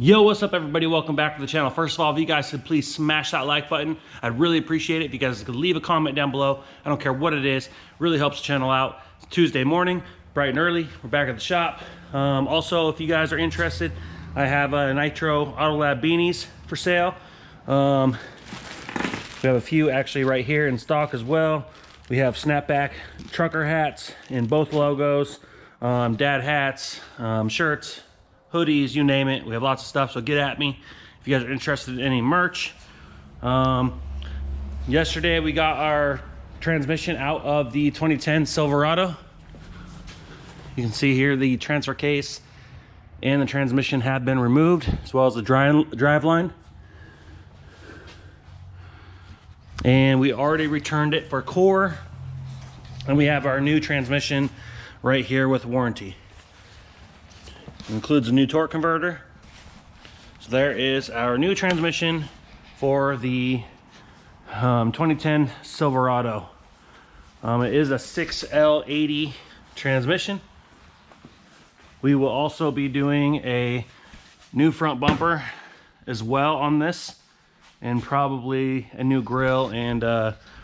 Yo, what's up everybody? Welcome back to the channel. First of all, if you guys could please smash that like button, I'd really appreciate it. If you guys could leave a comment down below, I don't care what it is, really helps the channel out. It's Tuesday morning, bright and early, we're back at the shop. Also, if you guys are interested, I have Nitro Autolab beanies for sale. We have a few actually right here in stock as well. We have snapback trucker hats in both logos, dad hats, shirts, hoodies, you name it. We have lots of stuff, so get at me if you guys are interested in any merch. Yesterday we got our transmission out of the 2010 Silverado. You can see here the transfer case and the transmission have been removed, as well as the drive line. And we already returned it for core, and we have our new transmission right here with warranty. It includes a new torque converter. So there is our new transmission for the 2010 Silverado. It is a 6L80 transmission. We will also be doing a new front bumper as well on this, and probably a new grille, and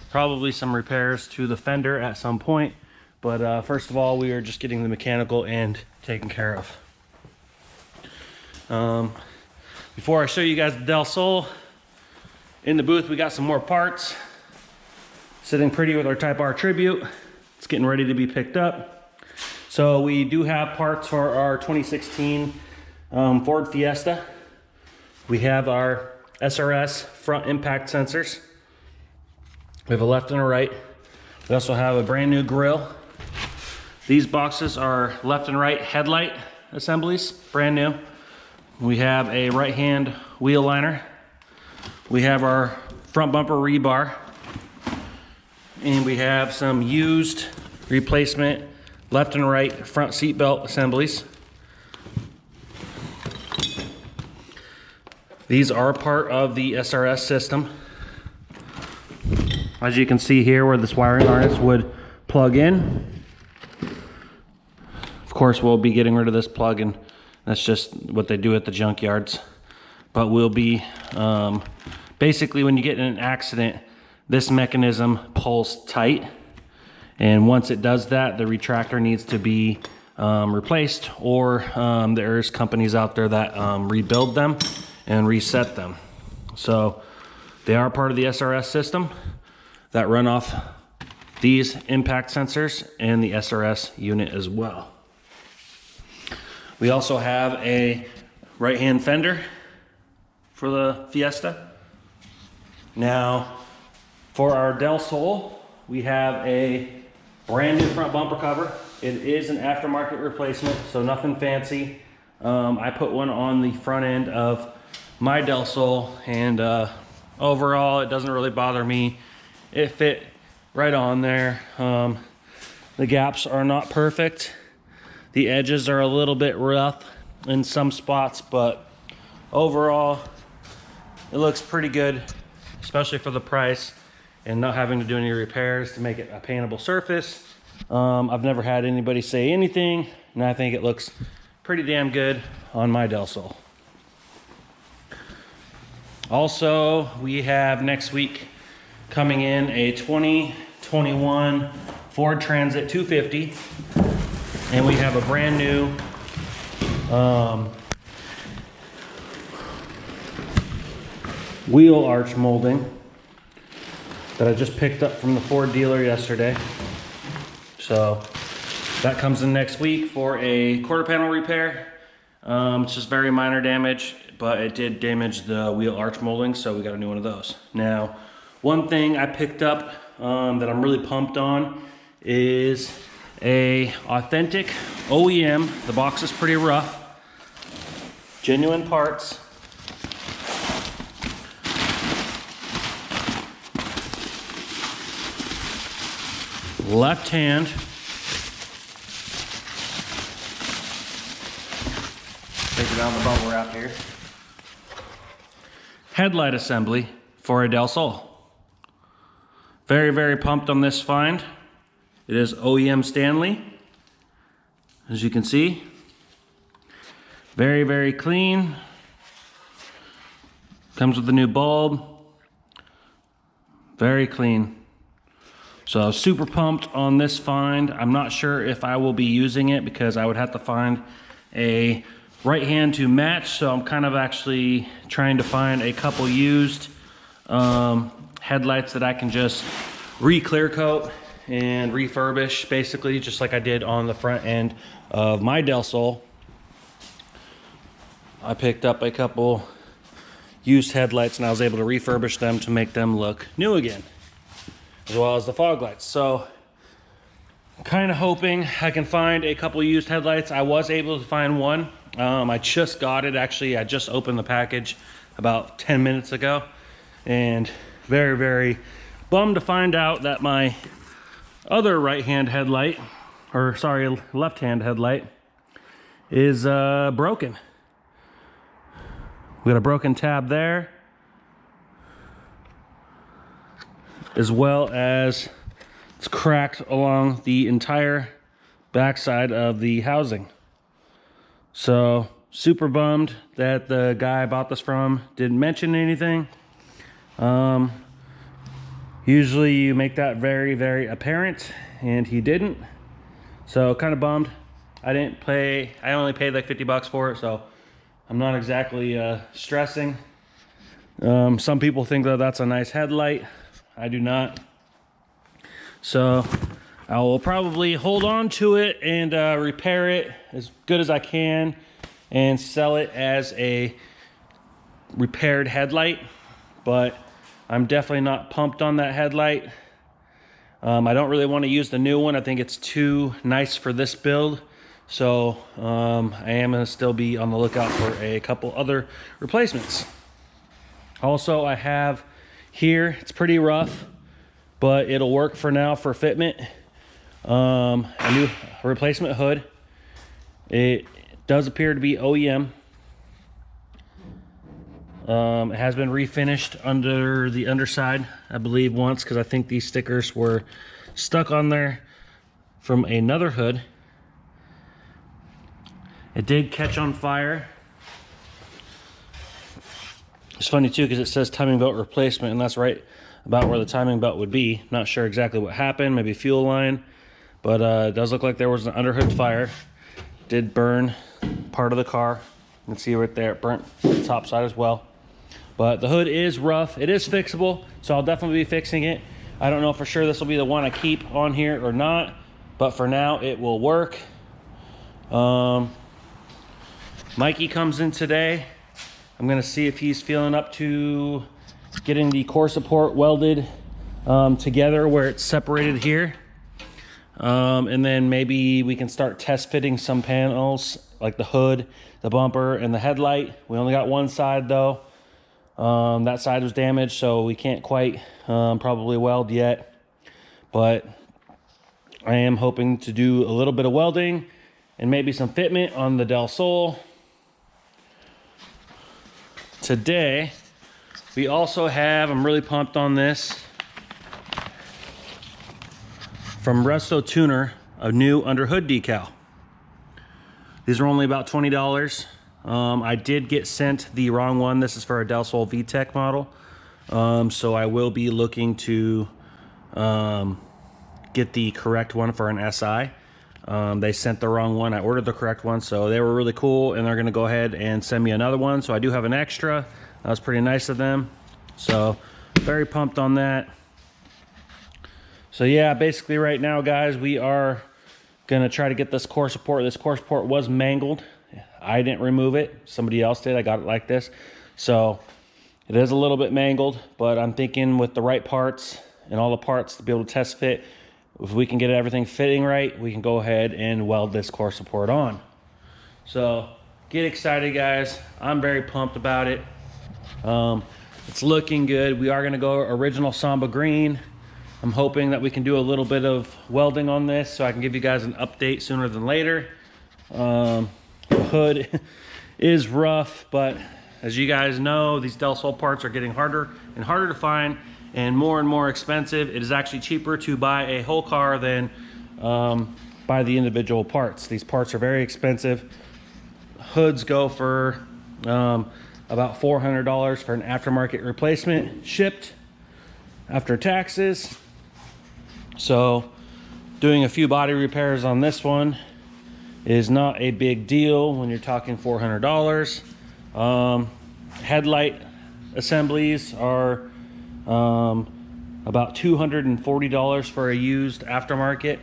probably some repairs to the fender at some point. But first of all, we are just getting the mechanical end taken care of. Before I show you guys the Del Sol, in the booth we got some more parts sitting pretty with our Type R Tribute. It's getting ready to be picked up. So we do have parts for our 2016 Ford Fiesta. We have our SRS front impact sensors. We have a left and a right. We also have a brand new grille. These boxes are left and right headlight assemblies, brand new. We have a right hand wheel liner. We have our front bumper rebar. And we have some used replacement left and right front seat belt assemblies. These are part of the SRS system. As you can see here where this wiring harness would plug in. Of course, we'll be getting rid of this plug, and that's just what they do at the junkyards. But we'll be, basically when you get in an accident, this mechanism pulls tight. And once it does that, the retractor needs to be replaced, or there's companies out there that rebuild them and reset them. So they are part of the SRS system that run off these impact sensors and the SRS unit as well. We also have a right-hand fender for the Fiesta. Now, for our Del Sol, we have a brand new front bumper cover. It is an aftermarket replacement, so nothing fancy. I put one on the front end of my Del Sol, and overall, it doesn't really bother me. It fit right on there. The gaps are not perfect. The edges are a little bit rough in some spots, but overall, it looks pretty good, especially for the price and not having to do any repairs to make it a paintable surface. I've never had anybody say anything, and I think it looks pretty damn good on my Del Sol. Also, we have next week coming in a 2021 Ford Transit 250. And we have a brand new wheel arch molding that I just picked up from the Ford dealer yesterday. So that comes in next week for a quarter panel repair. It's just very minor damage, but it did damage the wheel arch molding, so we got a new one of those. Now, one thing I picked up that I'm really pumped on is a authentic OEM. The box is pretty rough. Genuine parts. Left hand. Take it down the bubble wrap here. Headlight assembly for a Del Sol. Very, very pumped on this find. It is OEM Stanley, as you can see. Very, very clean. Comes with the new bulb. Very clean. So super pumped on this find. I'm not sure if I will be using it because I would have to find a right hand to match. So I'm kind of actually trying to find a couple used headlights that I can just re-clear coat and refurbish, basically just like I did on the front end of my Del Sol. I picked up a couple used headlights and I was able to refurbish them to make them look new again, as well as the fog lights. So kind of hoping I can find a couple used headlights. I was able to find one. I just got it, actually. I just opened the package about 10 minutes ago, and very, very bummed to find out that my other right-hand headlight, or sorry, left-hand headlight is broken. We got a broken tab there, as well as it's cracked along the entire backside of the housing. So super bummed that the guy I bought this from didn't mention anything. Usually you make that very, very apparent, and he didn't. So kind of bummed. I only paid like 50 bucks for it, so I'm not exactly stressing. Some people think that that's a nice headlight. I do not. So I will probably hold on to it and repair it as good as I can and sell it as a repaired headlight. But I'm definitely not pumped on that headlight. I don't really want to use the new one. I think it's too nice for this build. So I am going to still be on the lookout for a couple other replacements. Also, I have here, it's pretty rough, but it'll work for now for fitment. A new replacement hood. It does appear to be OEM. It has been refinished under the underside, I believe, once, because I think these stickers were stuck on there from another hood. It did catch on fire. It's funny too, because it says timing belt replacement, and that's right about where the timing belt would be. Not sure exactly what happened, maybe fuel line, but it does look like there was an underhood fire. Did burn part of the car. You can see right there, it burnt the top side as well. But the hood is rough. It is fixable, so I'll definitely be fixing it. I don't know for sure this will be the one I keep on here or not, but for now it will work. Mikey comes in today. I'm gonna see if he's feeling up to getting the core support welded together where it's separated here. And then maybe we can start test fitting some panels like the hood, the bumper, and the headlight. We only got one side though. That side was damaged, so we can't quite probably weld yet. But I am hoping to do a little bit of welding and maybe some fitment on the Del Sol. Today, we also have, I'm really pumped on this, from Resto Tuner, a new underhood decal. These are only about $20. I did get sent the wrong one. This is for a Del Sol m-tek model. So I will be looking to get the correct one for an SI. They sent the wrong one. I ordered the correct one, so they were really cool, and they're gonna go ahead and send me another one. So I do have an extra. That was pretty nice of them. So very pumped on that. So yeah, basically right now, guys, we are gonna try to get this core support. This core support was mangled. I didn't remove it. Somebody else did. I got it like this. So it is a little bit mangled, but I'm thinking with the right parts and all the parts to be able to test fit, if we can get everything fitting right, we can go ahead and weld this core support on. So get excited, guys. I'm very pumped about it. It's looking good. We are gonna go original Samba green. I'm hoping that we can do a little bit of welding on this so I can give you guys an update sooner than later. The hood is rough, but as you guys know, these Del Sol parts are getting harder and harder to find and more expensive. It is actually cheaper to buy a whole car than buy the individual parts. These parts are very expensive. Hoods go for about $400 for an aftermarket replacement shipped after taxes. So doing a few body repairs on this one is not a big deal when you're talking $400. Headlight assemblies are about $240 for a used aftermarket.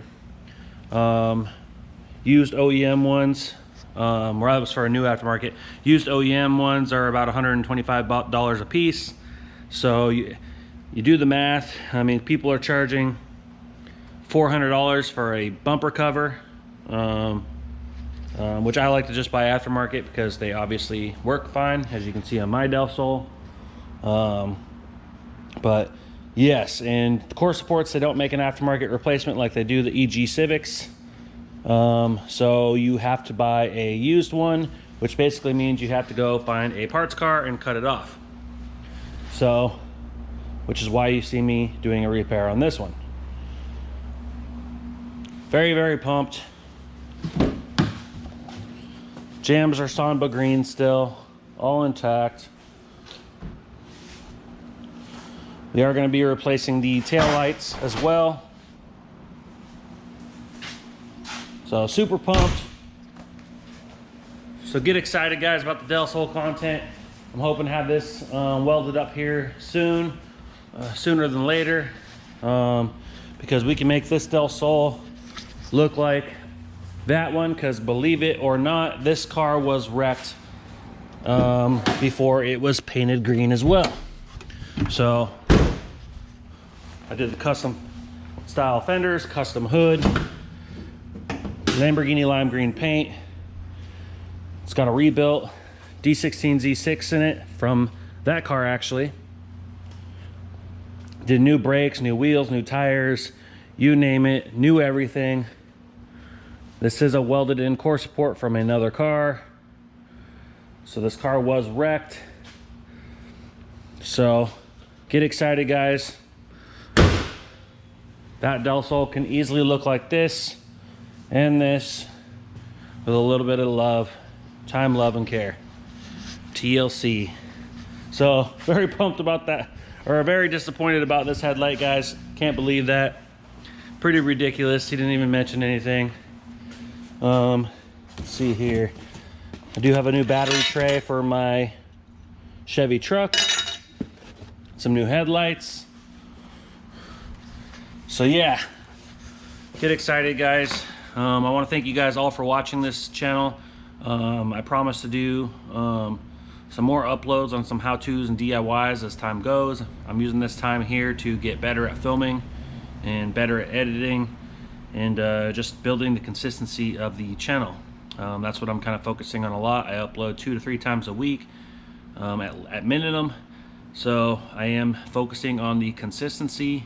Used OEM ones, or that was for a new aftermarket. Used OEM ones are about $125 a piece. So you do the math. I mean, people are charging $400 for a bumper cover, which I like to just buy aftermarket because they obviously work fine, as you can see on my Del Sol. But yes, and the core supports, they don't make an aftermarket replacement like they do the EG Civics. So you have to buy a used one, which basically means you have to go find a parts car and cut it off. So, which is why you see me doing a repair on this one. Very, very pumped. Jams are Samba green still, all intact. We are going to be replacing the tail lights as well. So super pumped. So get excited, guys, about the Del Sol content. I'm hoping to have this welded up here soon, sooner than later, because we can make this Del Sol look like that one, because believe it or not, this car was wrecked before it was painted green as well. So I did the custom style fenders, custom hood, Lamborghini lime green paint. It's got a rebuilt D16 Z6 in it from that car actually. Did new brakes, new wheels, new tires, you name it, new everything. This is a welded in core support from another car. So this car was wrecked. So get excited, guys. That Del Sol can easily look like this and this with a little bit of love, time, love, and care. TLC. So very pumped about that, or very disappointed about this headlight, guys. Can't believe that. Pretty ridiculous. He didn't even mention anything. Let's see here. I do have a new battery tray for my Chevy truck. Some new headlights. So yeah, get excited, guys. I want to thank you guys all for watching this channel. I promise to do some more uploads on some how-tos and DIYs as time goes. I'm using this time here to get better at filming and better at editing and just building the consistency of the channel. That's what I'm kind of focusing on a lot. I upload 2 to 3 times a week at minimum. So I am focusing on the consistency,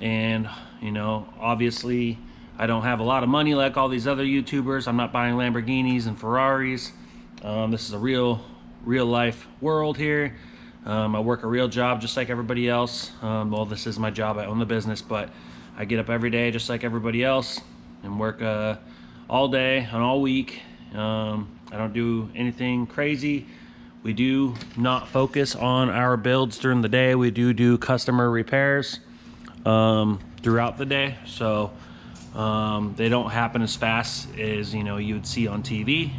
and you know, obviously I don't have a lot of money like all these other YouTubers. I'm not buying Lamborghinis and Ferraris. This is a real life world here. I work a real job just like everybody else. Well, this is my job. I own the business, but I get up every day just like everybody else and work all day and all week. I don't do anything crazy. We do not focus on our builds during the day. We do customer repairs throughout the day. So they don't happen as fast as, you know, you would see on TV.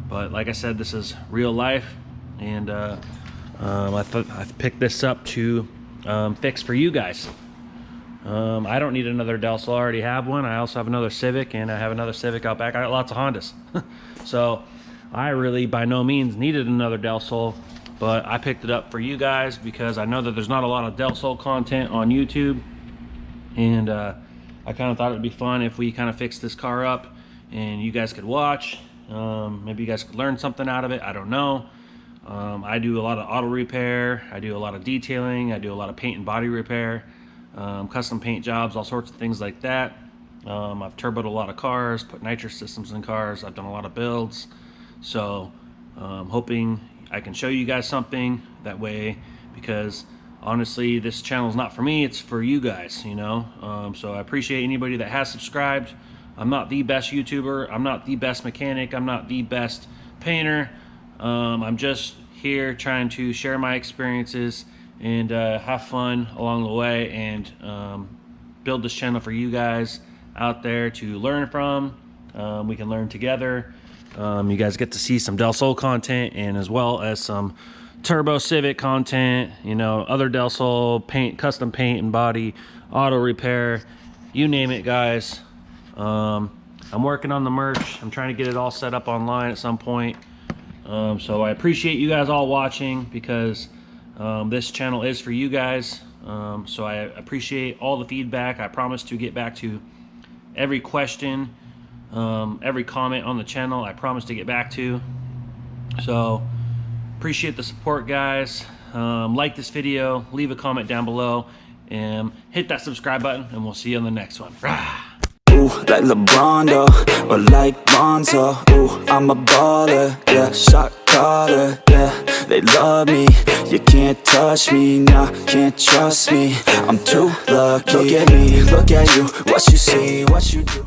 But like I said, this is real life, and I picked this up to fix for you guys. I don't need another Del Sol. I already have one. I also have another Civic, and I have another Civic out back. I got lots of Hondas. So I really by no means needed another Del Sol, but I picked it up for you guys because I know that there's not a lot of Del Sol content on YouTube, and I kind of thought it'd be fun if we kind of fixed this car up and you guys could watch. Maybe you guys could learn something out of it. I don't know. I do a lot of auto repair. I do a lot of detailing. I do a lot of paint and body repair, custom paint jobs, all sorts of things like that. I've turboed a lot of cars, put nitrous systems in cars. I've done a lot of builds. So hoping I can show you guys something that way, because honestly, this channel is not for me, it's for you guys, you know. So I appreciate anybody that has subscribed. I'm not the best YouTuber, I'm not the best mechanic, I'm not the best painter. I'm just here trying to share my experiences and have fun along the way, and build this channel for you guys out there to learn from. We can learn together. You guys get to see some Del Sol content, and as well as some Turbo Civic content, you know, other Del Sol paint, custom paint and body, auto repair, you name it, guys. I'm working on the merch. I'm trying to get it all set up online at some point. So I appreciate you guys all watching, because this channel is for you guys. So I appreciate all the feedback. I promise to get back to every question, every comment on the channel. I promise to get back to. So appreciate the support, guys. Like this video, leave a comment down below, and hit that subscribe button, and we'll see you on the next one. Ooh, like LeBron, though, or like Bonzo. Ooh, I'm a baller, yeah, shot caller, yeah. They love me, you can't touch me, nah, can't trust me. I'm too lucky. Look at me, look at you, what you see, what you do.